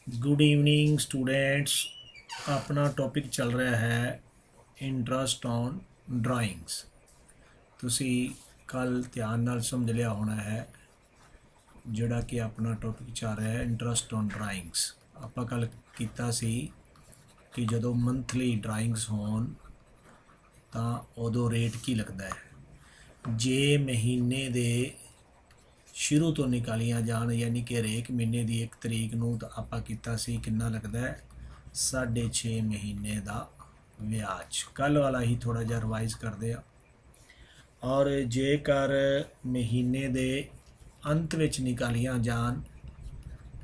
Good evening students. अपना topic चल रहा है इंटरस्ट ऑन ड्राइंग्स। ਤੁਸੀਂ ਕੱਲ ਧਿਆਨ ਨਾਲ ਸਮਝ ਲਿਆ ਹੋਣਾ ਹੈ ਜਿਹੜਾ ਕਿ ਆਪਣਾ ਟੌਪਿਕ ਚੱਲ ਰਿਹਾ ਹੈ ਇੰਟਰਸਟ ਔਨ ਡਰਾਇੰਗਸ। ਆਪਾਂ ਕੱਲ ਕੀਤਾ ਸੀ ਕਿ ਜਦੋਂ ਮੰਥਲੀ ਡਰਾਇੰਗਸ ਹੋਣ ਤਾਂ ਉਦੋਂ ਰੇਟ ਕੀ ਲੱਗਦਾ ਹੈ। ਜੇ ਮਹੀਨੇ ਦੇ ਸ਼ੁਰੂ ਤੋਂ ਨਿਕਾਲੀਆਂ ਜਾਣ ਯਾਨੀ ਕਿ ਹਰੇਕ ਮਹੀਨੇ ਦੀ 1 ਤਰੀਕ ਨੂੰ ਤਾਂ ਆਪਾਂ ਕੀਤਾ ਸੀ ਕਿੰਨਾ ਲੱਗਦਾ ਹੈ 6.5 ਮਹੀਨੇ ਦਾ ਵਿਆਜ। ਕੱਲ ਵਾਲਾ ਹੀ ਥੋੜਾ ਜਿਹਾ ਰਿਵਾਈਜ਼ ਕਰਦੇ ਆ। ਔਰ ਜੇਕਰ ਮਹੀਨੇ ਦੇ ਅੰਤ ਵਿੱਚ ਨਿਕਾਲੀਆਂ ਜਾਣ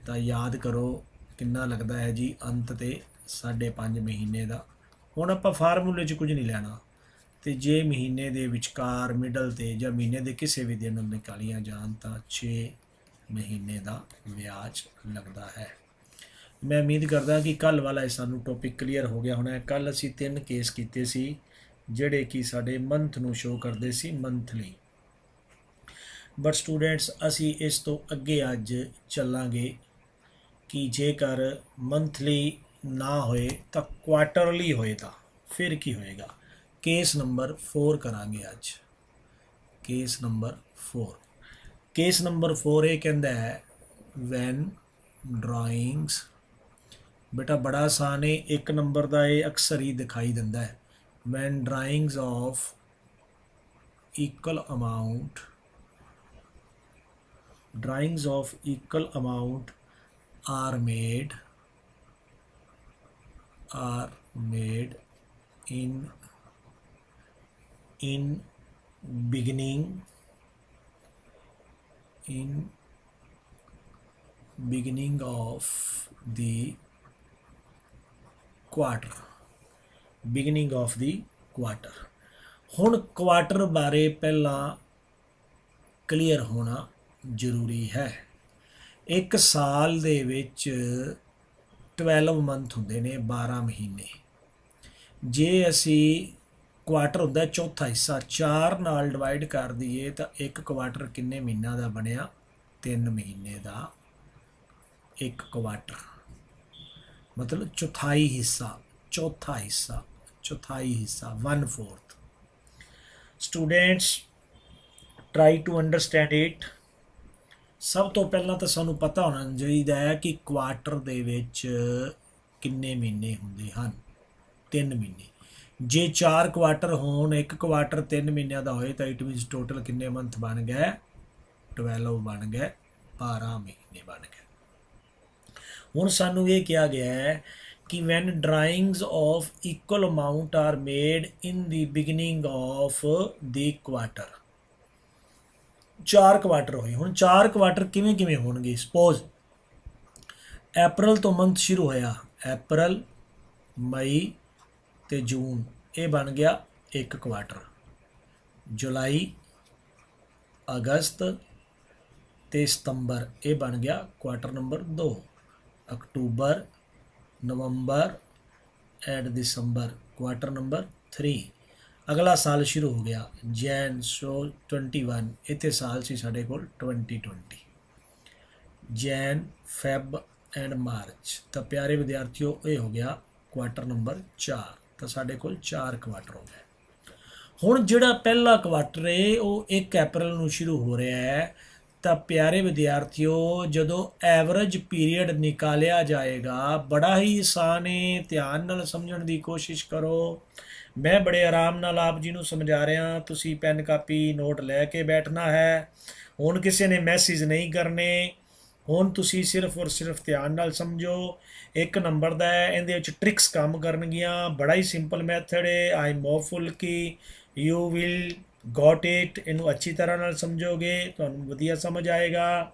ਤਾਂ ਯਾਦ ਕਰੋ ਕਿੰਨਾ ਲੱਗਦਾ ਹੈ ਜੀ ਅੰਤ ਤੇ 5.5 ਮਹੀਨੇ ਦਾ। ਹੁਣ ਆਪਾਂ ਫਾਰਮੂਲੇ 'ਚ ਕੁਝ ਨਹੀਂ ਲੈਣਾ ਤੇ ਜੇ ਮਹੀਨੇ ਦੇ ਵਿਚਕਾਰ ਮਿਡਲ ਤੇ ਜਾਂ ਮਹੀਨੇ ਦੇ ਕਿਸੇ ਵੀ ਦਿਨ ਨਿਕਾਲੀਆਂ ਜਾਣ ਤਾਂ 6 ਮਹੀਨੇ ਦਾ ਵਿਆਜ ਲੱਗਦਾ ਹੈ। ਮੈਂ ਉਮੀਦ ਕਰਦਾ ਕਿ ਕੱਲ ਵਾਲਾ ਸਾਨੂੰ ਟੌਪਿਕ ਕਲੀਅਰ ਹੋ ਗਿਆ ਹੋਣਾ। ਕੱਲ ਅਸੀਂ 3 ਕੇਸ ਕੀਤੇ ਸੀ ਜਿਹੜੇ ਕਿ ਸਾਡੇ ਮੰਥ ਨੂੰ ਸ਼ੋ ਕਰਦੇ ਸੀ ਮੰਥਲੀ। ਬਟ ਸਟੂਡੈਂਟਸ ਅਸੀਂ ਇਸ ਤੋਂ ਅੱਗੇ ਅੱਜ ਚੱਲਾਂਗੇ ਕਿ ਜੇਕਰ ਮੰਥਲੀ ਨਾ ਹੋਏ ਤਾਂ ਕੁਆਟਰਲੀ ਹੋਏ ਤਾਂ ਫਿਰ ਕੀ ਹੋਏਗਾ। ਕੇਸ ਨੰਬਰ 4 ਕਰਾਂਗੇ ਅੱਜ। ਕੇਸ ਨੰਬਰ 4 ਇਹ ਕਹਿੰਦਾ ਹੈ ਵੈਨ ਡਰਾਇੰਗਸ। ਬੇਟਾ ਬੜਾ ਆਸਾਨ ਹੈ, 1 ਨੰਬਰ ਦਾ ਇਹ ਅਕਸਰ ਹੀ ਦਿਖਾਈ ਦਿੰਦਾ ਹੈ। When drawings of equal amount are made in beginning of the quarter। ਹੁਣ ਕੁਆਟਰ ਬਾਰੇ ਪਹਿਲਾਂ ਕਲੀਅਰ ਹੋਣਾ ਜ਼ਰੂਰੀ ਹੈ। ਇੱਕ ਸਾਲ ਦੇ ਵਿੱਚ 12 ਮੰਥ ਹੁੰਦੇ ਨੇ, 12 ਮਹੀਨੇ। ਜੇ ਅਸੀਂ ਕੁਆਟਰ ਹੁੰਦਾ ਚੌਥਾ ਹਿੱਸਾ 4 ਨਾਲ ਡਿਵਾਈਡ ਕਰ ਦਈਏ ਤਾਂ ਇੱਕ ਕੁਆਟਰ ਕਿੰਨੇ ਮਹੀਨਿਆਂ ਦਾ ਬਣਿਆ 3 ਮਹੀਨੇ ਦਾ ਇੱਕ ਕੁਆਟਰ। ਮਤਲਬ ਚੌਥਾਈ ਹਿੱਸਾ 1/4। Students try to understand it. ਸਭ ਤੋਂ ਪਹਿਲਾਂ ਤਾਂ ਸਾਨੂੰ ਪਤਾ ਹੋਣਾ ਚਾਹੀਦਾ ਹੈ ਕਿ ਕੁਆਟਰ ਦੇ ਵਿੱਚ ਕਿੰਨੇ ਮਹੀਨੇ ਹੁੰਦੇ ਹਨ। 3 ਮਹੀਨੇ। ਜੇ 4 ਕੁਆਟਰ ਹੋਣ, ਇੱਕ ਕੁਆਟਰ 3 ਮਹੀਨਿਆਂ ਦਾ ਹੋਏ ਤਾਂ ਇਟ ਮੀਨਸ ਟੋਟਲ ਕਿੰਨੇ ਮੰਥ ਬਣ ਗਏ 12 ਬਣ ਗਏ, 12 ਮਹੀਨੇ ਬਣ ਗਏ। ਹੁਣ ਸਾਨੂੰ ਇਹ ਕਿਹਾ ਗਿਆ ਹੈ ਕਿ when drawings of equal amount are made in the beginning of the quarter. 4 quarter ਹੋਏ। ਹੁਣ 4 ਕੁਆਟਰ ਕਿਵੇਂ ਹੋਣਗੇ। ਸਪੋਜ਼ ਅਪ੍ਰੈਲ ਤੋਂ ਮੰਥ ਸ਼ੁਰੂ ਹੋਇਆ, ਅਪ੍ਰੈਲ, ਮਈ ਤੇ ਜੂਨ, ਇਹ ਬਣ ਗਿਆ 1 ਕੁਆਟਰ। ਜੁਲਾਈ, ਅਗਸਤ ਤੇ ਸਤੰਬਰ, ਇਹ ਬਣ ਗਿਆ quarter number 2। October, November and December, quarter number 3। ਅਗਲਾ ਸਾਲ ਸ਼ੁਰੂ ਹੋ ਗਿਆ ਜੈਨ, ਸੋ 21। ਇੱਥੇ ਸਾਲ ਸੀ ਸਾਡੇ ਕੋਲ 2020। Jan, Feb and March. ਤਾਂ ਪਿਆਰੇ ਵਿਦਿਆਰਥੀਓ ਇਹ ਹੋ ਗਿਆ ਕੁਆਟਰ ਨੰਬਰ 4। ਤਾਂ ਸਾਡੇ ਕੋਲ 4 ਕੁਆਟਰ ਹੋ ਗਏ। ਹੁਣ ਜਿਹੜਾ ਪਹਿਲਾ ਕੁਆਟਰ ਹੈ ਉਹ 1 ਅਪ੍ਰੈਲ ਨੂੰ ਸ਼ੁਰੂ ਹੋ ਰਿਹਾ ਹੈ। ਤਾਂ ਪਿਆਰੇ ਵਿਦਿਆਰਥੀਓ ਜਦੋਂ ਐਵਰੇਜ ਪੀਰੀਅਡ ਨਿਕਾਲਿਆ ਜਾਏਗਾ, ਬੜਾ ਹੀ ਆਸਾਨ ਹੈ, ਧਿਆਨ ਨਾਲ ਸਮਝਣ ਦੀ ਕੋਸ਼ਿਸ਼ ਕਰੋ। ਮੈਂ ਬੜੇ ਆਰਾਮ ਨਾਲ ਆਪ ਜੀ ਨੂੰ ਸਮਝਾ ਰਿਹਾ, ਤੁਸੀਂ ਪੈਨ ਕਾਪੀ ਨੋਟ ਲੈ ਕੇ ਬੈਠਣਾ ਹੈ। ਹੁਣ ਕਿਸੇ ਨੇ ਮੈਸੇਜ ਨਹੀਂ ਕਰਨੇ। ਹੁਣ ਤੁਸੀਂ ਸਿਰਫ ਔਰ ਸਿਰਫ ਧਿਆਨ ਨਾਲ ਸਮਝੋ। 1 ਨੰਬਰ ਦਾ ਹੈ, ਇਹਦੇ ਵਿੱਚ ਟ੍ਰਿਕਸ ਕੰਮ ਕਰਨਗੀਆਂ। ਬੜਾ ਹੀ ਸਿੰਪਲ ਮੈਥਡ ਹੈ। ਆਈ ਐਮ ਹੋਪਫੁਲ ਕਿ ਯੂ ਵਿਲ ਗੋਟ ਇਟ। ਇਹਨੂੰ ਅੱਛੀ ਤਰ੍ਹਾਂ ਨਾਲ ਸਮਝੋਗੇ ਤੁਹਾਨੂੰ ਵਧੀਆ ਸਮਝ ਆਏਗਾ।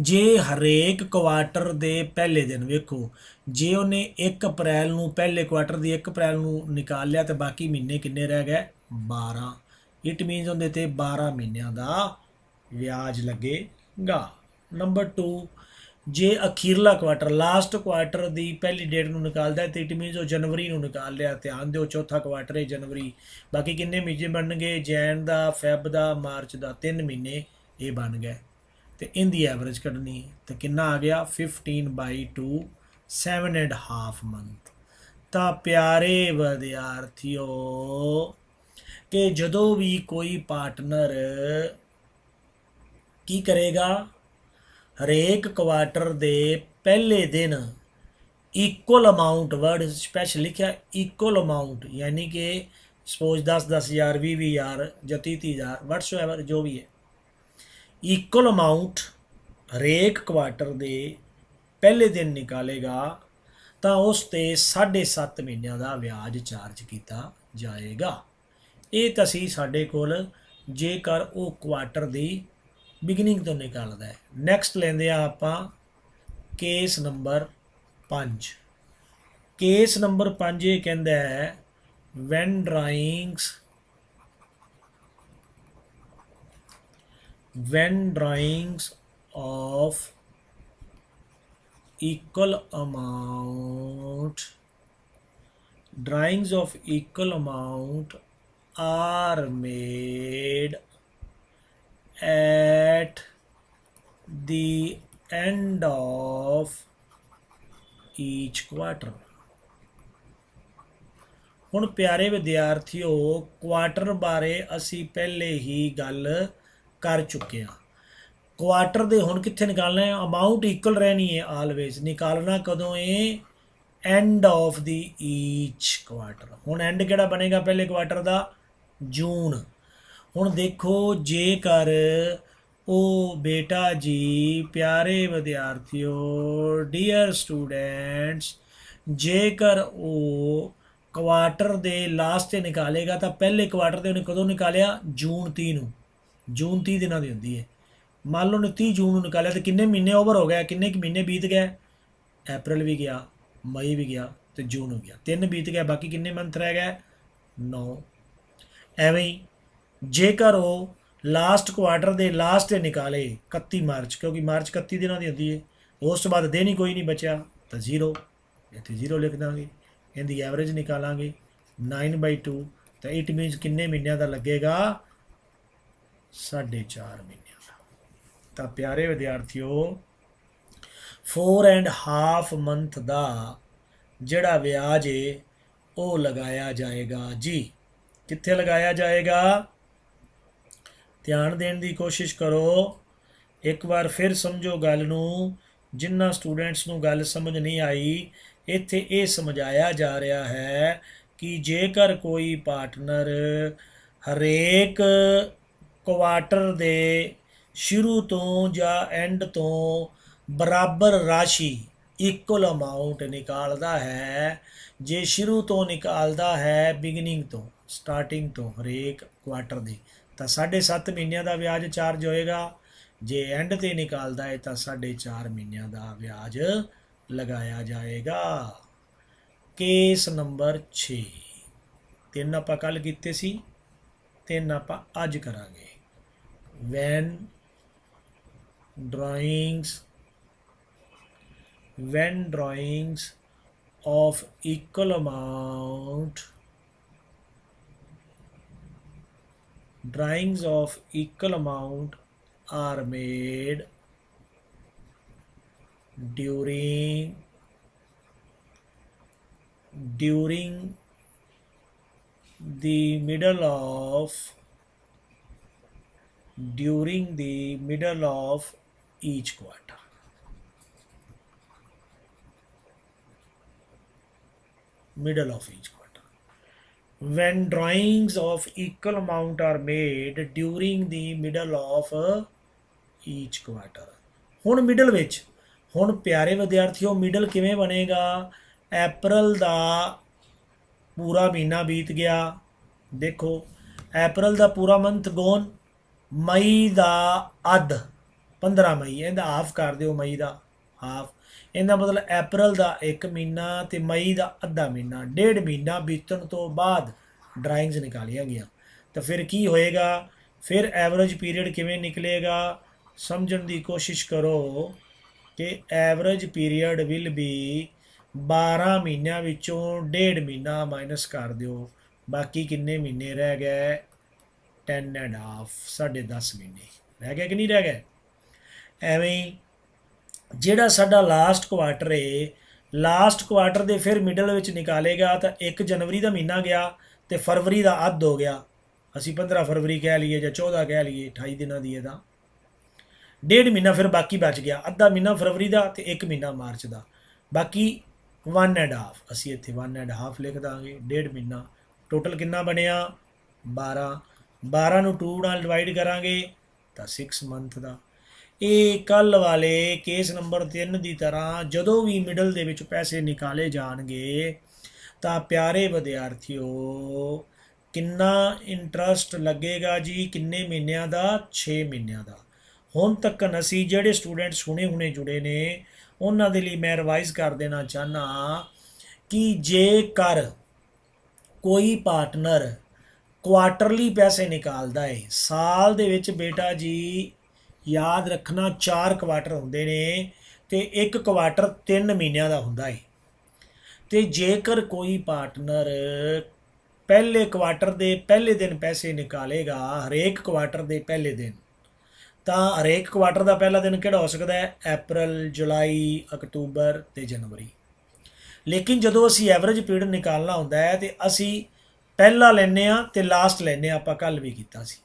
ਜੇ ਹਰੇਕ ਕੁਆਟਰ ਦੇ ਪਹਿਲੇ ਦਿਨ ਵੇਖੋ, ਜੇ ਉਹਨੇ 1 ਅਪ੍ਰੈਲ ਨੂੰ ਪਹਿਲੇ ਕੁਆਟਰ ਦੀ 1 ਅਪ੍ਰੈਲ ਨੂੰ ਨਿਕਾਲ ਲਿਆ ਤਾਂ ਬਾਕੀ ਮਹੀਨੇ ਕਿੰਨੇ ਰਹਿ ਗਏ 12। ਇਟ ਮੀਨਸ ਉਹਦੇ ਤੇ 12 ਮਹੀਨਿਆਂ ਦਾ ਵਿਆਜ ਲੱਗੇਗਾ। ਨੰਬਰ 2, ਜੇ ਅਖੀਰਲਾ ਕੁਆਟਰ ਲਾਸਟ ਕੁਆਟਰ ਦੀ ਪਹਿਲੀ ਡੇਟ ਨੂੰ ਨਿਕਾਲਦਾ ਤੇ ਇਟ ਮੀਨਸ ਉਹ ਜਨਵਰੀ ਨੂੰ ਨਿਕਾਲ ਲਿਆ। ਧਿਆਨ ਦਿਓ ਚੌਥਾ ਕੁਆਟਰ ਹੈ ਜਨਵਰੀ। ਬਾਕੀ ਕਿੰਨੇ ਮਹੀਨੇ ਬਣਨਗੇ ਜੈਨ ਦਾ, ਫੈਬ ਦਾ, ਮਾਰਚ ਦਾ, 3 ਮਹੀਨੇ ਇਹ ਬਣ ਗਏ। तो इनकी एवरेज कढ़नी तो कितना आ गया 15/2 7.5 मंथ। तो प्यारे विद्यार्थियों कि जदों भी कोई पार्टनर की करेगा हरेक क्वार्टर दे पहले दिन इक्वल अमाउंट वर्ड स्पैशल लिखा इक्वल अमाउंट यानी कि सपोज 10,000 20,000 या 30,000 व्हाट्सएवर जो भी है इक्वल अमाउंट हरेक क्वार्टर दे पहले दिन निकालेगा तो उस ते 7.5 महीनों का ब्याज चार्ज किया जाएगा। ये तो सी साडे कोल जेकर वो क्वार्टर की बिगनिंग तो निकालता है। नैक्सट लेंदे आप केस नंबर 5। केस नंबर 5 ये कहता है when drawings of equal amount are made at the end of each quarter। ਹੁਣ प्यारे विद्यार्थियों क्वार्टर बारे असी पहले ही गल कर चुके हैं। क्वार्टर दे हुण कित्थे निकालना है अमाउंट इक्वल रहनी है ऑलवेज। निकालना कदों है end of the each quarter. हुण एंड किहड़ा बनेगा पहले क्वार्टर का जून। हुण देखो जेकर ओ बेटा जी प्यारे विद्यार्थियों डियर स्टूडेंट्स जेकर ओ क्वार्टर दे लास्ट से निकालेगा तो पहले क्वार्टर दे उन्हें कदों निकालिया जून 30 नूं। जून 30 दिनों की होंदी है। मान लो ने 30 जून निकालिया तो किन्ने महीने ओवर हो गया किन्ने महीने बीत गए अप्रैल भी गया मई भी गया तो जून हो गया 3 बीत गया बाकी किन्ने मंथ रह गए 9। एवें ही जेकर वो लास्ट क्वार्टर दे लास्ट निकाले 31 मार्च क्योंकि मार्च 31 दिनों की होती है उस तो बाद दिन ही कोई नहीं बचा तो 0 इतने 0 लिख देंगे। इनकी एवरेज निकालांगे 9/2 तो इट मीनस किन्ने महीनों का लगेगा 4.5 महीनों का। तो प्यारे विद्यार्थियों 4.5 मंथ का जड़ा ब्याज है वो लगाया जाएगा जी। कित्थे लगाया जाएगा ध्यान देने की कोशिश करो। एक बार फिर समझो गल नूं जिन्ना स्टूडेंट्स नूं गल समझ नहीं आई इत्थे ये समझाया जा रहा है कि जेकर कोई पार्टनर हरेक क्वार्टर दे शुरू तो या एंड तो बराबर राशि इक्वल अमाउंट निकालता है जे शुरू तो निकालता है बिगनिंग तो स्टार्टिंग तो हरेक क्वार्टर दे तो 7.5 महीनों का ब्याज चार्ज होएगा। जे एंड ते निकालता है तो 4.5 महीनों का ब्याज लगाया जाएगा। केस नंबर 6 3 आप कल कीते सी 3 आप अज करांगे। when drawings of equal amount are made during the middle of each quarter। middle of each quarter when drawings of equal amount are made during the middle of each quarter। हुण middle विच हुण प्यारे विद्यार्थियों middle किवें बनेगा अप्रैल का पूरा महीना बीत गया। देखो अप्रैल का पूरा मंथ गोन मई का अध 15 मई इहदा हाफ कर दो मई का हाफ इहदा मतलब अप्रैल का 1 महीना तो मई का अद्धा महीना 1.5 महीना बीतण तो बाद ड्राइंग्स निकालिया गया। तो फिर की होएगा फिर एवरेज पीरियड किवें निकलेगा समझण की कोशिश करो कि एवरेज पीरियड विल बी 12 महीनों विचों 1.5 महीना माइनस कर दो बाकी किन्ने महीने रह गए 10.5 10.5 महीने रह गए कि नहीं रह गए। ਐਵੇਂ ਹੀ ਜਿਹੜਾ ਸਾਡਾ ਲਾਸਟ ਕੁਆਟਰ ਹੈ, ਲਾਸਟ ਕੁਆਟਰ ਦੇ ਫਿਰ ਮਿਡਲ ਵਿੱਚ ਨਿਕਾਲੇਗਾ ਤਾਂ 1 ਜਨਵਰੀ ਦਾ ਮਹੀਨਾ ਗਿਆ ਤੇ ਫਰਵਰੀ ਦਾ ਅੱਧ ਹੋ ਗਿਆ। ਅਸੀਂ 15 ਫਰਵਰੀ ਕਹਿ ਲਈਏ ਜਾਂ 14 ਕਹਿ ਲਈਏ, 28 ਦਿਨਾਂ ਦੀ ਇਹਦਾ 1.5 ਮਹੀਨਾ ਫਿਰ ਬਾਕੀ ਬਚ ਗਿਆ। ਅੱਧਾ ਮਹੀਨਾ ਫਰਵਰੀ ਦਾ ਤੇ 1 ਮਹੀਨਾ ਮਾਰਚ ਦਾ, ਬਾਕੀ 1.5। ਅਸੀਂ ਇੱਥੇ 1.5 ਲਿਖ ਦਾਂਗੇ, 1.5 ਮਹੀਨਾ। ਟੋਟਲ ਕਿੰਨਾ ਬਣਿਆ? 12। 12 ਨੂੰ 2 ਨਾਲ ਡਿਵਾਈਡ ਕਰਾਂਗੇ ਤਾਂ 6 ਮੰਥ ਦਾ। ਇਹ ਕੱਲ ਵਾਲੇ ਕੇਸ ਨੰਬਰ 3 ਦੀ ਤਰ੍ਹਾਂ ਜਦੋਂ ਵੀ ਮਿਡਲ ਦੇ ਵਿੱਚ ਪੈਸੇ ਨਿਕਾਲੇ ਜਾਣਗੇ ਤਾਂ ਪਿਆਰੇ ਵਿਦਿਆਰਥੀਓ ਕਿੰਨਾ ਇੰਟਰਸਟ ਲੱਗੇਗਾ ਜੀ? ਕਿੰਨੇ ਮਹੀਨਿਆਂ ਦਾ? 6 ਮਹੀਨਿਆਂ ਦਾ। ਹੁਣ ਤੱਕ ਅਸੀਂ ਜਿਹੜੇ ਸਟੂਡੈਂਟਸ ਹੁਣੇ ਜੁੜੇ ਨੇ ਉਹਨਾਂ ਦੇ ਲਈ ਮੈਂ ਰਿਵਾਈਜ਼ ਕਰ ਦੇਣਾ ਚਾਹੁੰਦਾ ਕਿ ਜੇਕਰ ਕੋਈ ਪਾਰਟਨਰ ਕੁਆਟਰਲੀ ਪੈਸੇ ਨਿਕਾਲਦਾ ਹੈ ਸਾਲ ਦੇ ਵਿੱਚ, ਬੇਟਾ ਜੀ ਯਾਦ ਰੱਖਣਾ 4 ਕੁਆਟਰ ਹੁੰਦੇ ਨੇ ਤੇ ਇੱਕ ਕੁਆਟਰ 3 ਮਹੀਨਿਆਂ ਦਾ ਹੁੰਦਾ ਹੈ। ਤੇ ਜੇਕਰ ਕੋਈ ਪਾਰਟਨਰ ਪਹਿਲੇ ਕੁਆਟਰ ਦੇ ਪਹਿਲੇ ਦਿਨ ਪੈਸੇ ਨਿਕਾਲੇਗਾ, ਹਰੇਕ ਕੁਆਟਰ ਦੇ ਪਹਿਲੇ ਦਿਨ, ਤਾਂ ਹਰੇਕ ਕੁਆਟਰ ਦਾ ਪਹਿਲਾ ਦਿਨ ਕਿਹੜਾ ਹੋ ਸਕਦਾ ਹੈ? ਅਪ੍ਰੈਲ, ਜੁਲਾਈ, ਅਕਤੂਬਰ ਤੇ ਜਨਵਰੀ। ਲੇਕਿਨ ਜਦੋਂ ਅਸੀਂ ਐਵਰੇਜ ਪੀਰੀਅਡ ਨਿਕਾਲਣਾ ਹੁੰਦਾ ਹੈ ਤੇ ਅਸੀਂ ਪਹਿਲਾ ਲੈਂਦੇ ਹਾਂ ਤੇ ਲਾਸਟ ਲੈਂਦੇ ਹਾਂ। ਆਪਾਂ ਕੱਲ ਵੀ ਕੀਤਾ ਸੀ।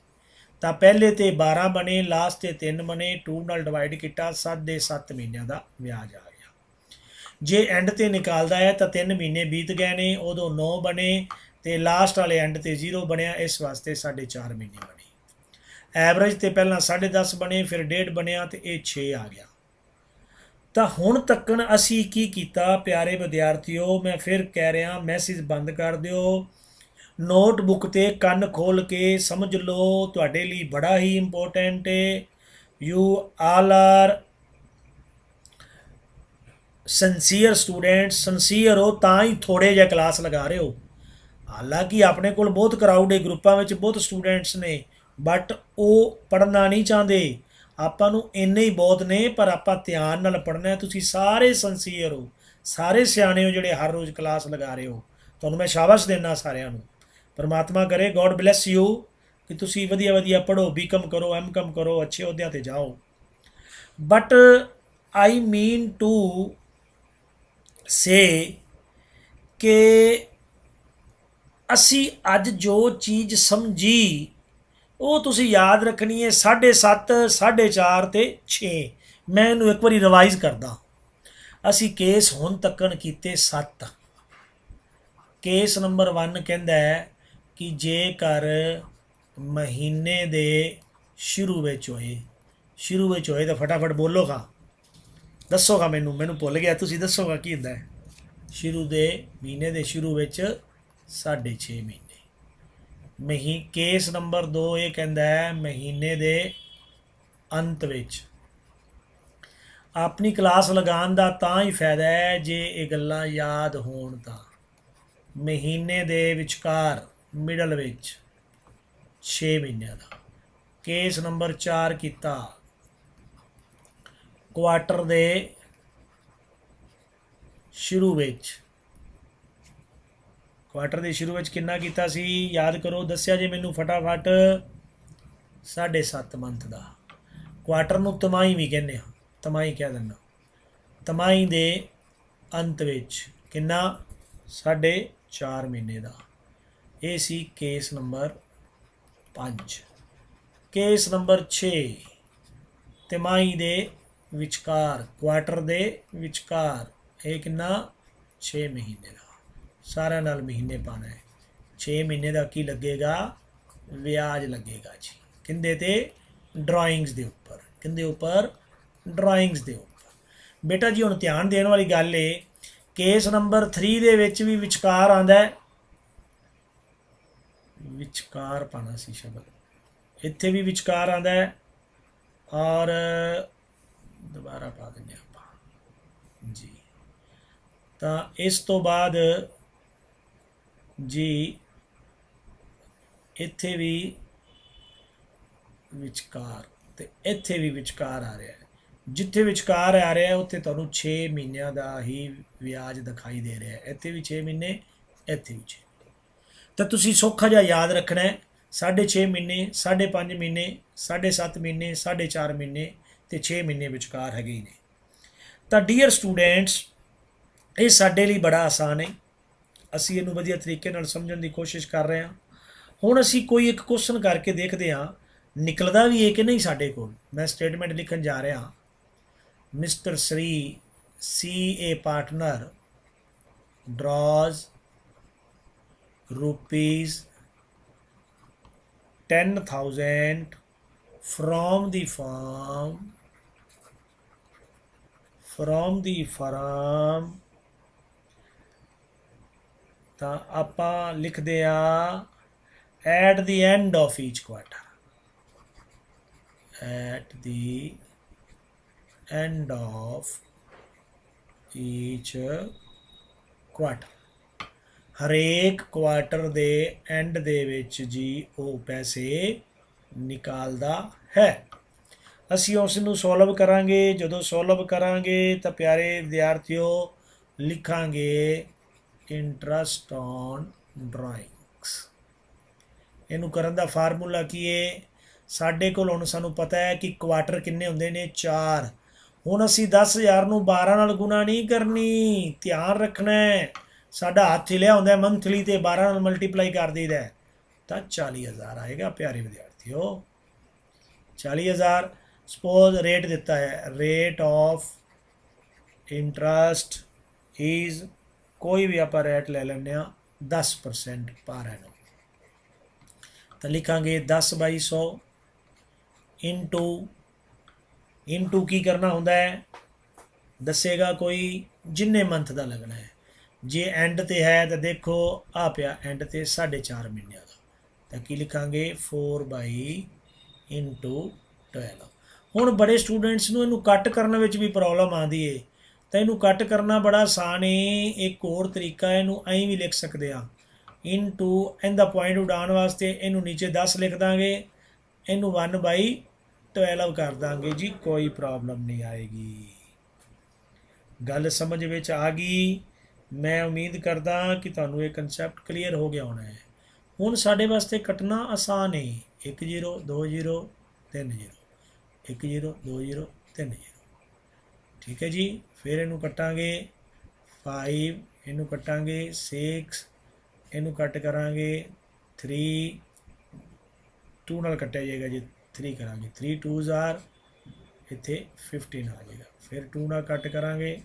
ਤਾਂ ਪਹਿਲੇ ਤੇ 12 ਬਣੇ, ਲਾਸਟ ਤੇ 3 ਬਣੇ, 2 ਨਾਲ ਡਿਵਾਈਡ ਕੀਤਾ, 7 ਮਹੀਨਿਆਂ ਦਾ ਵਿਆਜ ਆ ਗਿਆ। ਜੇ ਐਂਡ ਤੇ ਨਿਕਾਲਦਾ ਹੈ ਤਾਂ 3 ਮਹੀਨੇ ਬੀਤ ਗਏ ਨੇ, ਉਦੋਂ 9 ਬਣੇ ਤੇ ਲਾਸਟ ਵਾਲੇ ਐਂਡ ਤੇ 0 ਬਣਿਆ, ਇਸ ਵਾਸਤੇ 4.5 ਮਹੀਨੇ ਬਣੇ। ਐਵਰੇਜ ਤੇ ਪਹਿਲਾਂ 10.5 ਬਣੇ, ਫਿਰ 1.5 ਬਣਿਆ ਤੇ ਇਹ 6 ਆ ਗਿਆ। ਤਾਂ ਹੁਣ ਤੱਕਣ ਅਸੀਂ ਕੀ ਕੀਤਾ ਪਿਆਰੇ ਵਿਦਿਆਰਥੀਓ? ਮੈਂ ਫਿਰ ਕਹਿ ਰਿਹਾ, ਮੈਸੇਜ ਬੰਦ ਕਰ ਦਿਓ, ਨੋਟਬੁੱਕ ਤੇ ਕੰਨ ਖੋਲ ਕੇ ਸਮਝ ਲਓ, ਤੁਹਾਡੇ ਲਈ ਬੜਾ ਹੀ ਇੰਪੋਰਟੈਂਟ ਹੈ। You all are sincere students, sincere ਹੋ ਤਾਂ ਹੀ ਥੋੜ੍ਹੇ ਜਿਹਾ ਕਲਾਸ ਲਗਾ ਰਹੇ ਹੋ। ਹਾਲਾਂਕਿ ਆਪਣੇ ਕੋਲ ਬਹੁਤ ਕਰਾਊਡ ਹੈ, ਗਰੁੱਪਾਂ ਵਿੱਚ ਬਹੁਤ ਸਟੂਡੈਂਟਸ ਨੇ, ਬਟ ਉਹ ਪੜ੍ਹਨਾ ਨਹੀਂ ਚਾਹੁੰਦੇ। ਆਪਾਂ ਨੂੰ ਇੰਨੇ ਹੀ ਬਹੁਤ ਨੇ, ਪਰ ਆਪਾਂ ਧਿਆਨ ਨਾਲ ਪੜ੍ਹਨਾ। ਤੁਸੀਂ ਸਾਰੇ ਸਿੰਸੀਅਰ ਹੋ, ਸਾਰੇ ਸਿਆਣੇ ਹੋ ਜਿਹੜੇ ਹਰ ਰੋਜ਼ ਕਲਾਸ ਲਗਾ ਰਹੇ ਹੋ, ਤੁਹਾਨੂੰ ਮੈਂ ਸ਼ਾਬਾਸ਼ ਦੇਣਾ ਸਾਰਿਆਂ ਨੂੰ। ਪਰਮਾਤਮਾ ਕਰੇ, ਗੋਡ ਬਲੈਸ ਯੂ, ਕਿ ਤੁਸੀਂ ਵਧੀਆ ਪੜ੍ਹੋ, ਬੀਕਮ ਕਰੋ, ਐਮਕਮ ਕਰੋ, ਅੱਛੇ ਅਹੁਦਿਆਂ 'ਤੇ ਜਾਓ। But I mean to say ਕਿ ਅਸੀਂ ਅੱਜ ਜੋ ਚੀਜ਼ ਸਮਝੀ ਉਹ ਤੁਸੀਂ ਯਾਦ ਰੱਖਣੀ ਹੈ। 7.5, 4.5 ਤੇ 6। ਮੈਂ ਇਹਨੂੰ ਇੱਕ ਵਾਰੀ ਰਿਵਾਈਜ਼ ਕਰਦਾ। ਅਸੀਂ ਕੇਸ ਹੁਣ ਤੱਕਣ ਕੀਤੇ 7। ਕੇਸ ਨੰਬਰ 1 ਕਹਿੰਦਾ ਹੈ ਕਿ ਜੇਕਰ ਮਹੀਨੇ ਦੇ ਸ਼ੁਰੂ ਵਿੱਚ ਹੋਏ ਤਾਂ ਫਟਾਫਟ ਬੋਲੋਗਾ, ਦੱਸੋਗਾ। ਮੈਨੂੰ ਭੁੱਲ ਗਿਆ, ਤੁਸੀਂ ਦੱਸੋਗਾ ਕੀ ਹੁੰਦਾ ਹੈ। ਮਹੀਨੇ ਦੇ ਸ਼ੁਰੂ ਵਿੱਚ 6.5 ਮਹੀਨੇ। ਕੇਸ ਨੰਬਰ 2 ਇਹ ਕਹਿੰਦਾ ਹੈ ਮਹੀਨੇ ਦੇ ਅੰਤ ਵਿੱਚ। ਆਪਣੀ ਕਲਾਸ ਲਗਾਉਣ ਦਾ ਤਾਂ ਹੀ ਫਾਇਦਾ ਹੈ ਜੇ ਇਹ ਗੱਲਾਂ ਯਾਦ ਹੋਣ ਤਾਂ। ਮਹੀਨੇ ਦੇ ਵਿਚਕਾਰ, ਮਿਡਲ ਵਿੱਚ 6 ਮਹੀਨਿਆਂ ਦਾ। ਕੇਸ ਨੰਬਰ 4 ਕੀਤਾ ਕੁਆਟਰ ਦੇ ਸ਼ੁਰੂ ਵਿੱਚ। ਕੁਆਟਰ ਦੇ ਸ਼ੁਰੂ ਵਿੱਚ ਕਿੰਨਾ ਕੀਤਾ ਸੀ? ਯਾਦ ਕਰੋ, ਦੱਸਿਆ ਜੇ ਮੈਨੂੰ ਫਟਾਫਟ। 7.5 ਮੰਥ ਦਾ। ਕੁਆਟਰ ਨੂੰ ਤਿਮਾਹੀ ਵੀ ਕਹਿੰਦੇ ਹਾਂ, ਤਿਮਾਹੀ ਕਹਿ ਦਿੰਦਾ। ਤਿਮਾਹੀ ਦੇ ਅੰਤ ਵਿੱਚ ਕਿੰਨਾ? 4.5 ਮਹੀਨੇ ਦਾ। ਇਹ ਸੀ ਕੇਸ ਨੰਬਰ 5। ਕੇਸ ਨੰਬਰ 6 ਤਿਮਾਹੀ ਦੇ ਵਿਚਕਾਰ, ਕੁਆਟਰ ਦੇ ਵਿਚਕਾਰ। ਇਹ ਕਿੰਨਾ? 6 ਮਹੀਨੇ ਦਾ। ਸਾਰਿਆਂ ਨਾਲ ਮਹੀਨੇ ਪਾਉਣਾ ਹੈ। 6 ਮਹੀਨੇ ਦਾ ਕੀ ਲੱਗੇਗਾ? ਵਿਆਜ ਲੱਗੇਗਾ ਜੀ। ਕਿੰਦੇ ਤੇ? ਡਰਾਇੰਗਸ ਦੇ ਉੱਪਰ। ਕਿੰਦੇ ਉੱਪਰ? ਡਰਾਇੰਗਸ ਦੇ ਉੱਪਰ। ਬੇਟਾ ਜੀ ਹੁਣ ਧਿਆਨ ਦੇਣ ਵਾਲੀ ਗੱਲ ਹੈ, ਕੇਸ ਨੰਬਰ 3 ਦੇ ਵਿੱਚ ਵੀ ਵਿਚਕਾਰ ਆਉਂਦਾ ਹੈ। ਵਿਚਕਾਰ ਪਾਣਾ ਸੀ ਸ਼ਬਦ, ਇੱਥੇ ਵੀ ਵਿਚਕਾਰ ਆਉਂਦਾ ਹੈ, ਔਰ ਦੁਬਾਰਾ ਪਾ ਦਿੰਦੇ ਆਪਾਂ ਜੀ। ਤਾਂ ਇਸ ਤੋਂ ਬਾਅਦ ਜੀ ਇੱਥੇ ਵੀ ਵਿਚਕਾਰ ਤੇ ਇੱਥੇ ਵੀ ਵਿਚਕਾਰ ਆ ਰਿਹਾ ਹੈ। ਜਿੱਥੇ ਵਿਚਕਾਰ ਆ ਰਿਹਾ ਉੱਥੇ ਤੁਹਾਨੂੰ 6 ਮਹੀਨਿਆਂ ਦਾ ਹੀ ਵਿਆਜ ਦਿਖਾਈ ਦੇ ਰਿਹਾ। ਇੱਥੇ ਵੀ 6 ਮਹੀਨੇ, ਇੱਥੇ ਵੀ 6 ਮਹੀਨੇ। ਤਾਂ ਤੁਸੀਂ ਸੌਖਾ ਜਿਹਾ ਯਾਦ ਰੱਖਣਾ ਹੈ, 6.5 ਮਹੀਨੇ, 5.5 ਮਹੀਨੇ, 7.5 ਮਹੀਨੇ, 4.5 ਮਹੀਨੇ, ਤੇ 6 ਮਹੀਨੇ ਵਿਚਕਾਰ ਹੈਗੇ ਹੀ ਨੇ। ਤਾਂ ਡੀਅਰ ਸਟੂਡੈਂਟਸ, ਇਹ ਸਾਡੇ ਲਈ ਬੜਾ ਆਸਾਨ ਹੈ, ਅਸੀਂ ਇਹਨੂੰ ਵਧੀਆ ਤਰੀਕੇ ਨਾਲ ਸਮਝਣ ਦੀ ਕੋਸ਼ਿਸ਼ ਕਰ ਰਹੇ ਹਾਂ। ਹੁਣ ਅਸੀਂ ਕੋਈ ਇੱਕ ਕੁਐਸਚਨ ਕਰਕੇ ਦੇਖਦੇ ਹਾਂ ਨਿਕਲਦਾ ਵੀ ਹੈ ਕਿ ਨਹੀਂ ਸਾਡੇ ਕੋਲ। ਮੈਂ ਸਟੇਟਮੈਂਟ ਲਿਖਣ ਜਾ ਰਿਹਾ, mister Sri C A partner draws rupees 10,000 from the firm ਤਾਂ ਆਪਾਂ ਲਿਖਦੇ ਆ at the end of each quarter, at the end of each quarter, ਹਰੇਕ ਕੁਆਟਰ ਦੇ ਐਂਡ ਦੇ ਵਿੱਚ ਜੀ ਉਹ ਪੈਸੇ ਨਿਕਾਲਦਾ ਹੈ। ਅਸੀਂ ਉਸ ਨੂੰ ਸੋਲਵ ਕਰਾਂਗੇ। ਜਦੋਂ ਸੋਲਵ ਕਰਾਂਗੇ ਤਾਂ ਪਿਆਰੇ ਵਿਦਿਆਰਥੀਓ ਲਿਖਾਂਗੇ ਇੰਟਰਸਟ ਔਨ ਡਰਾਇੰਗਸ। ਇਹਨੂੰ ਕਰਨ ਦਾ ਫਾਰਮੂਲਾ ਕੀ ਹੈ? ਸਾਡੇ ਕੋਲ ਹੁਣ ਸਾਨੂੰ ਪਤਾ ਹੈ ਕਿ ਕੁਆਟਰ ਕਿੰਨੇ ਹੁੰਦੇ ਨੇ, 4। ਹੁਣ ਅਸੀਂ 10,000 ਨੂੰ 12 ਨਾਲ ਗੁਣਾ ਨਹੀਂ ਕਰਨੀ, ਧਿਆਨ ਰੱਖਣਾ ਹੈ। ਸਾਡਾ ਹੱਥ ਹਿਲਿਆ ਹੁੰਦਾ ਮੰਥਲੀ ਤੇ 12 ਨਾਲ ਮਲਟੀਪਲਾਈ ਕਰ ਦਈਦਾ ਤਾਂ 40,000 ਆਏਗਾ ਪਿਆਰੇ ਵਿਦਿਆਰਥੀਓ। 40,000। ਸਪੋਜ਼ ਰੇਟ ਦਿੱਤਾ ਹੈ, ਰੇਟ ਆਫ ਇੰਟਰਸਟ ਇਜ਼, ਕੋਈ ਵੀ ਆਪਾਂ ਰੇਟ ਲੈ ਲੈਂਦੇ ਹਾਂ 10% ਪਰ ਐਨਮ। ਤਾਂ ਲਿਖਾਂਗੇ 10/100 ਇਨਟੂ ਕੀ ਕਰਨਾ ਹੁੰਦਾ ਹੈ, ਦੱਸੇਗਾ ਕੋਈ ਜਿੰਨੇ ਮੰਥ ਦਾ ਲੱਗਣਾ ਹੈ। ਜੇ ਐਂਡ ਤੇ ਹੈ ਤਾਂ ਦੇਖੋ ਆ ਪਿਆ ਐਂਡ ਤੇ 4.5 ਮਹੀਨਿਆਂ ਦਾ, ਤਾਂ ਕੀ ਲਿਖਾਂਗੇ 4/12। ਹੁਣ ਬੜੇ ਸਟੂਡੈਂਟਸ ਨੂੰ ਇਹਨੂੰ ਕੱਟ ਕਰਨ ਵਿੱਚ ਵੀ ਪ੍ਰੋਬਲਮ ਆਉਂਦੀ ਹੈ, ਤਾਂ ਇਹਨੂੰ ਕੱਟ ਕਰਨਾ ਬੜਾ ਆਸਾਨ ਹੈ। ਇੱਕ ਹੋਰ ਤਰੀਕਾ, ਇਹਨੂੰ ਐਂ ਵੀ ਲਿਖ ਸਕਦੇ ਆ ਇਨਟੂ, ਇਹਦਾ ਪੁਆਇੰਟ ਉਡਾਉਣ ਵਾਸਤੇ ਇਹਨੂੰ ਨੀਚੇ 10 ਲਿਖ ਦਾਂਗੇ, ਇਹਨੂੰ 1/12 ਕਰ ਦਾਂਗੇ ਜੀ, ਕੋਈ ਪ੍ਰੋਬਲਮ ਨਹੀਂ ਆਏਗੀ। ਗੱਲ ਸਮਝ ਵਿੱਚ ਆ ਗਈ? ਮੈਂ ਉਮੀਦ ਕਰਦਾ ਕਿ ਤੁਹਾਨੂੰ ਇਹ ਕਨਸੈਪਟ ਕਲੀਅਰ ਹੋ ਗਿਆ ਹੋਣਾ ਹੈ। ਹੁਣ ਸਾਡੇ ਵਾਸਤੇ ਕੱਟਣਾ ਆਸਾਨ ਹੈ, 1 0 2 0 3 0, 1 0 2 0 3 0, ਠੀਕ ਹੈ ਜੀ। ਫਿਰ ਇਹਨੂੰ ਕੱਟਾਂਗੇ 5, ਇਹਨੂੰ ਕੱਟਾਂਗੇ 6, ਇਹਨੂੰ ਕੱਟ ਕਰਾਂਗੇ 3, 2 ਨਾਲ ਕੱਟਿਆ ਜਾਏਗਾ ਜੀ, 3 ਕਰਾਂਗੇ, 3 2s are, ਇੱਥੇ 15 ਆ ਜਾਏਗਾ। ਫਿਰ 2 ਨਾਲ ਕੱਟ ਕਰਾਂਗੇ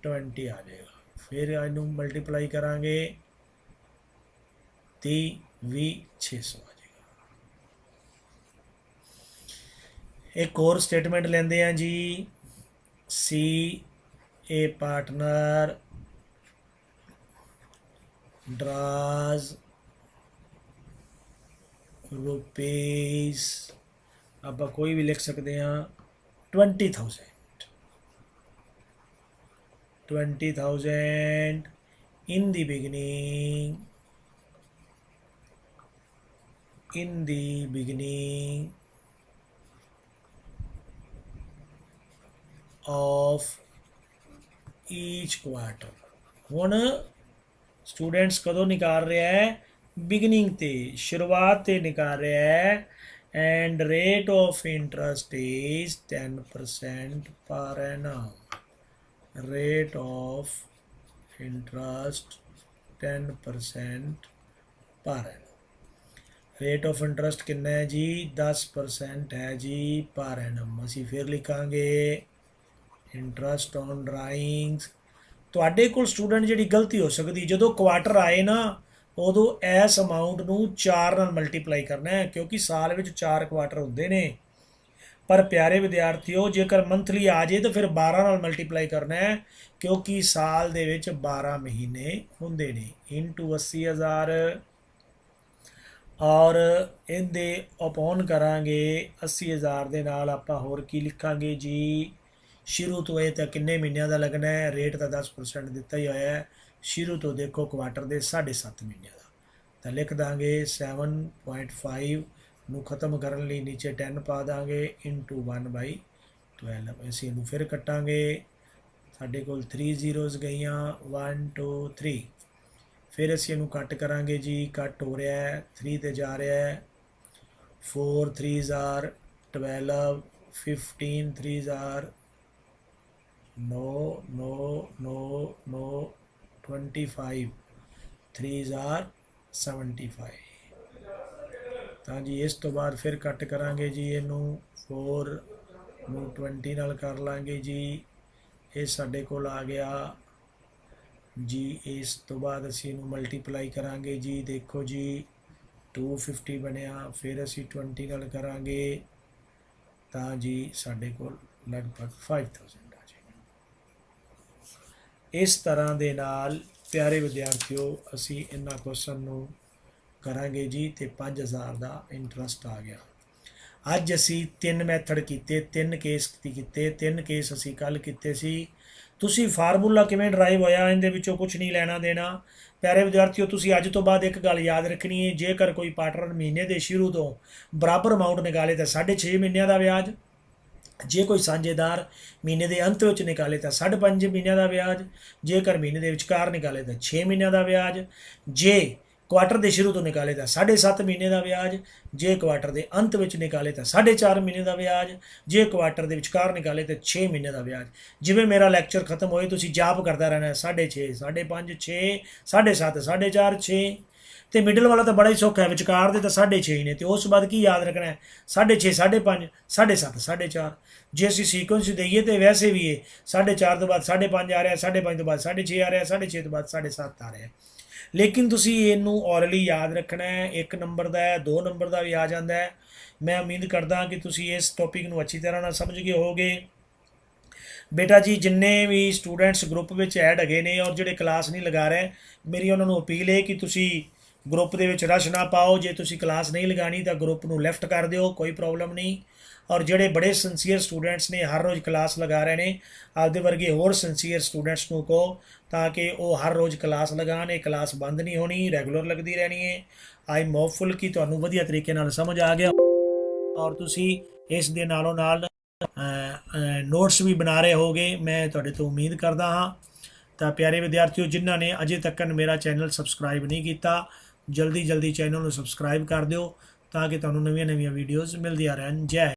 20 ਆ ਜਾਏਗਾ। ਫਿਰ ਇਹਨੂੰ ਮਲਟੀਪਲਾਈ ਕਰਾਂਗੇ 30 20 600 ਆ ਜਾਏਗਾ। ਇੱਕ ਹੋਰ ਸਟੇਟਮੈਂਟ ਲੈਂਦੇ ਹਾਂ ਜੀ, ਸੀ ਏ ਪਾਰਟਨਰ draws rupees, ਆਪਾਂ ਕੋਈ ਵੀ ਲਿਖ ਸਕਦੇ ਹਾਂ 20,000 in the beginning of each quarter। ਹੁਣ ਸਟੂਡੈਂਟਸ ਕਦੋਂ ਨਿਕਾਲ ਰਿਹਾ ਹੈ? ਬਿਗਨਿੰਗ ਤੇ, ਸ਼ੁਰੂਆਤ ਤੇ ਨਿਕਾਲ ਰਿਹਾ ਹੈ। And rate of interest is 10% ਪਰ Ennum. rate of interest 10% per annum. Rate of interest कितना है जी? 10% है जी पर एनम। ਅਸੀਂ ਫਿਰ ਲਿਖਾਂਗੇ ਇੰਟਰਸਟ ਔਨ ਡਰਾਇੰਗਸ। ਤੁਹਾਡੇ ਕੋਲ ਸਟੂਡੈਂਟ ਜਿਹੜੀ ਗਲਤੀ ਹੋ ਸਕਦੀ, ਜਦੋਂ ਕੁਆਟਰ ਆਏ ਨਾ ਉਦੋਂ ਇਸ ਅਮਾਊਂਟ ਨੂੰ 4 ਨਾਲ ਮਲਟੀਪਲਾਈ ਕਰਨਾ ਹੈ, ਕਿਉਂਕਿ ਸਾਲ ਵਿੱਚ 4 ਕੁਆਟਰ ਹੁੰਦੇ ਨੇ। ਪਰ ਪਿਆਰੇ ਵਿਦਿਆਰਥੀਓ ਜੇਕਰ ਮੰਥਲੀ ਆ ਜਾਏ ਤਾਂ ਫਿਰ 12 ਨਾਲ ਮਲਟੀਪਲਾਈ ਕਰਨਾ ਹੈ, ਕਿਉਂਕਿ ਸਾਲ ਦੇ ਵਿੱਚ 12 ਮਹੀਨੇ ਹੁੰਦੇ ਨੇ। ਇਨਟੂ 80,000 ਔਰ ਇਹਦੇ ਅਪੋਨ ਕਰਾਂਗੇ 80,000 ਦੇ ਨਾਲ ਆਪਾਂ ਹੋਰ ਕੀ ਲਿਖਾਂਗੇ ਜੀ, ਸ਼ੁਰੂ ਤੋਂ ਇਹ ਤਾਂ ਕਿੰਨੇ ਮਹੀਨਿਆਂ ਦਾ ਲੱਗਣਾ ਹੈ, ਰੇਟ ਤਾਂ 10% ਦਿੱਤਾ ਹੀ ਹੋਇਆ ਹੈ। ਸ਼ੁਰੂ ਤੋਂ ਦੇਖੋ ਕੁਆਟਰ ਦੇ 7.5 ਮਹੀਨਿਆਂ ਦਾ, ਤਾਂ ਲਿਖ ਦਾਂਗੇ 7.5 ਨੂੰ ख़त्म ਕਰਨ ਲਈ ਨੀਚੇ 10 ਪਾ ਦਾਂਗੇ ਇਨਟੂ 1/12। ਅਸੀਂ ਇਹਨੂੰ ਫਿਰ ਕੱਟਾਂਗੇ, ਸਾਡੇ ਕੋਲ 3 ਜ਼ੀਰੋਜ਼ ਗਈਆਂ 1 2 3। ਫਿਰ ਅਸੀਂ ਇਹਨੂੰ ਕੱਟ ਕਰਾਂਗੇ ਜੀ, ਕੱਟ ਹੋ ਰਿਹਾ ਹੈ 3 ਤੇ ਜਾ ਰਿਹਾ ਹੈ, 4 3s are 12, 15 3s are no no no no 25 3s are 75 ਤਾਂ ਜੀ ਇਸ ਤੋਂ ਬਾਅਦ ਫਿਰ ਕੱਟ ਕਰਾਂਗੇ ਜੀ ਇਹਨੂੰ 4 ਨੂੰ 20 ਨਾਲ ਕਰ ਲਾਂਗੇ ਜੀ ਇਹ ਸਾਡੇ ਕੋਲ ਆ ਗਿਆ ਜੀ ਇਸ ਤੋਂ ਬਾਅਦ ਅਸੀਂ ਇਹਨੂੰ ਮਲਟੀਪਲਾਈ ਕਰਾਂਗੇ ਜੀ ਦੇਖੋ ਜੀ 250 ਬਣਿਆ ਫਿਰ ਅਸੀਂ 20 ਨਾਲ ਕਰਾਂਗੇ ਤਾਂ ਜੀ ਸਾਡੇ ਕੋਲ ਲਗਭਗ 5000 ਆ ਜਾਏਗਾ। ਇਸ ਤਰ੍ਹਾਂ ਦੇ ਨਾਲ ਪਿਆਰੇ ਵਿਦਿਆਰਥੀਓ ਅਸੀਂ ਇਹਨਾਂ ਕੁਐਸਚਨ ਨੂੰ ਕਰਾਂਗੇ ਜੀ ਤੇ 5000 ਦਾ ਇੰਟਰਸਟ ਆ ਗਿਆ। ਅੱਜ ਅਸੀਂ 3 ਮੈਥਡ ਕੀਤੇ, 3 ਕੇਸ ਕੀਤੇ, 3 ਕੇਸ ਅਸੀਂ ਕੱਲ ਕੀਤੇ ਸੀ। ਤੁਸੀਂ ਫਾਰਮੂਲਾ ਕਿਵੇਂ ਡਰਾਈਵ ਹੋਇਆ ਇਹਦੇ ਵਿੱਚੋਂ ਕੁਝ ਨਹੀਂ ਲੈਣਾ ਦੇਣਾ। ਪਿਆਰੇ ਵਿਦਿਆਰਥੀਓ ਤੁਸੀਂ ਅੱਜ ਤੋਂ ਬਾਅਦ ਇੱਕ ਗੱਲ ਯਾਦ ਰੱਖਣੀ ਹੈ, ਜੇਕਰ ਕੋਈ ਪਾਰਟਨਰ ਮਹੀਨੇ ਦੇ ਸ਼ੁਰੂ ਤੋਂ ਬਰਾਬਰ ਅਮਾਊਂਟ ਨਿਕਾਲੇ ਤਾਂ 6.5 ਮਹੀਨਿਆਂ ਦਾ ਵਿਆਜ, ਜੇ ਕੋਈ ਸਾਂਝੇਦਾਰ ਮਹੀਨੇ ਦੇ ਅੰਤ ਵਿੱਚ ਨਿਕਾਲੇ ਤਾਂ 5.5 ਮਹੀਨਿਆਂ ਦਾ ਵਿਆਜ, ਜੇਕਰ ਮਹੀਨੇ ਦੇ ਵਿਚਕਾਰ ਨਿਕਾਲੇ ਤਾਂ 6 ਮਹੀਨਿਆਂ ਦਾ ਵਿਆਜ, ਜੇ ਕੁਆਟਰ ਦੇ ਸ਼ੁਰੂ ਤੋਂ ਨਿਕਾਲੇ ਤਾਂ 7.5 ਮਹੀਨੇ ਦਾ ਵਿਆਜ, ਜੇ ਕੁਆਟਰ ਦੇ ਅੰਤ ਵਿੱਚ ਨਿਕਾਲੇ ਤਾਂ 4.5 ਮਹੀਨੇ ਦਾ ਵਿਆਜ, ਜੇ ਕੁਆਟਰ ਦੇ ਵਿਚਕਾਰ ਨਿਕਾਲੇ ਤਾਂ 6 ਮਹੀਨੇ ਦਾ ਵਿਆਜ। ਜਿਵੇਂ ਮੇਰਾ ਲੈਕਚਰ ਖਤਮ ਹੋਏ ਤੁਸੀਂ ਜਾਪ ਕਰਦਾ ਰਹਿਣਾ 6.5 5.5 6 7.5 4.5 6 ਤੇ ਮਿਡਲ ਵਾਲਾ ਤਾਂ ਬੜਾ ਹੀ ਸੌਖਾ ਹੈ, ਵਿਚਕਾਰ ਦੇ ਤਾਂ 6.5 ਹੀ ਨੇ ਤੇ ਉਸ ਤੋਂ ਬਾਅਦ ਕੀ ਯਾਦ ਰੱਖਣਾ ਹੈ 6.5 5.5 7.5 4.5। ਜੇ ਅਸੀਂ ਸੀਕੁਐਂਸ ਦੇਈਏ ਤੇ ਵੈਸੇ ਵੀ ਇਹ 4.5 ਤੋਂ ਬਾਅਦ 5.5 ਆ ਰਿਹਾ, 5.5 ਤੋਂ ਬਾਅਦ 6.5 ਆ ਰਿਹਾ, 6.5 ਤੋਂ ਬਾਅਦ 7.5 ਆ ਰਿਹਾ। ਲੇਕਿਨ ਤੁਸੀਂ ਇਹਨੂੰ ਔਰਲੀ ਯਾਦ ਰੱਖਣਾ ਹੈ, 1 ਨੰਬਰ ਦਾ ਹੈ, 2 ਨੰਬਰ ਦਾ ਵੀ ਆ ਜਾਂਦਾ ਹੈ। ਮੈਂ ਉਮੀਦ ਕਰਦਾ ਕਿ ਤੁਸੀਂ ਇਸ ਟੌਪਿਕ ਨੂੰ ਅੱਛੀ ਤਰ੍ਹਾਂ ਨਾਲ ਸਮਝ ਗਏ ਹੋਗੇ। ਬੇਟਾ ਜੀ ਜਿੰਨੇ ਵੀ ਸਟੂਡੈਂਟਸ ਗਰੁੱਪ ਵਿੱਚ ਐਡ ਹੈਗੇ ਨੇ ਔਰ ਜਿਹੜੇ ਕਲਾਸ ਨਹੀਂ ਲਗਾ ਰਹੇ, ਮੇਰੀ ਉਹਨਾਂ ਨੂੰ ਅਪੀਲ ਹੈ ਕਿ ਤੁਸੀਂ ਗਰੁੱਪ ਦੇ ਵਿੱਚ ਰਸ਼ ਨਾ ਪਾਓ। ਜੇ ਤੁਸੀਂ ਕਲਾਸ ਨਹੀਂ ਲਗਾਣੀ ਤਾਂ ਗਰੁੱਪ ਨੂੰ ਲੈਫਟ ਕਰ ਦਿਓ, ਕੋਈ ਪ੍ਰੋਬਲਮ ਨਹੀਂ। ਔਰ ਜਿਹੜੇ ਬੜੇ ਸਿੰਸੀਅਰ ਸਟੂਡੈਂਟਸ ਨੇ ਹਰ ਰੋਜ਼ ਕਲਾਸ ਲਗਾ ਰਹੇ ਨੇ, ਆਪਦੇ ਵਰਗੇ ਹੋਰ ਸਿੰਸੀਅਰ ਸਟੂਡੈਂਟਸ ਨੂੰ ਕਹੋ ਤਾਂ ਕਿ ਉਹ ਹਰ ਰੋਜ਼ ਕਲਾਸ ਲਗਾਉਣ। ਇਹ ਕਲਾਸ ਬੰਦ ਨਹੀਂ ਹੋਣੀ, ਰੈਗੂਲਰ ਲੱਗਦੀ ਰਹਿਣੀ ਹੈ। ਆਈ ਐਮ ਹੋਪਫੁਲ ਕਿ ਤੁਹਾਨੂੰ ਵਧੀਆ ਤਰੀਕੇ ਨਾਲ ਸਮਝ ਆ ਗਿਆ ਔਰ ਤੁਸੀਂ ਇਸ ਦੇ ਨਾਲੋਂ ਨਾਲ ਨੋਟਸ ਵੀ ਬਣਾ ਰਹੇ ਹੋਗੇ, ਮੈਂ ਤੁਹਾਡੇ ਤੋਂ ਉਮੀਦ ਕਰਦਾ ਹਾਂ। ਤਾਂ ਪਿਆਰੇ ਵਿਦਿਆਰਥੀਓ ਜਿਨ੍ਹਾਂ ਨੇ ਅਜੇ ਤੱਕ ਮੇਰਾ ਚੈਨਲ ਸਬਸਕ੍ਰਾਈਬ ਨਹੀਂ ਕੀਤਾ, ਜਲਦੀ ਚੈਨਲ ਨੂੰ ਸਬਸਕ੍ਰਾਈਬ ਕਰ ਦਿਓ ਤਾਂ ਕਿ ਤੁਹਾਨੂੰ ਨਵੀਆਂ ਵੀਡੀਓਜ਼ ਮਿਲਦੀਆਂ ਰਹਿਣ। ਜੈ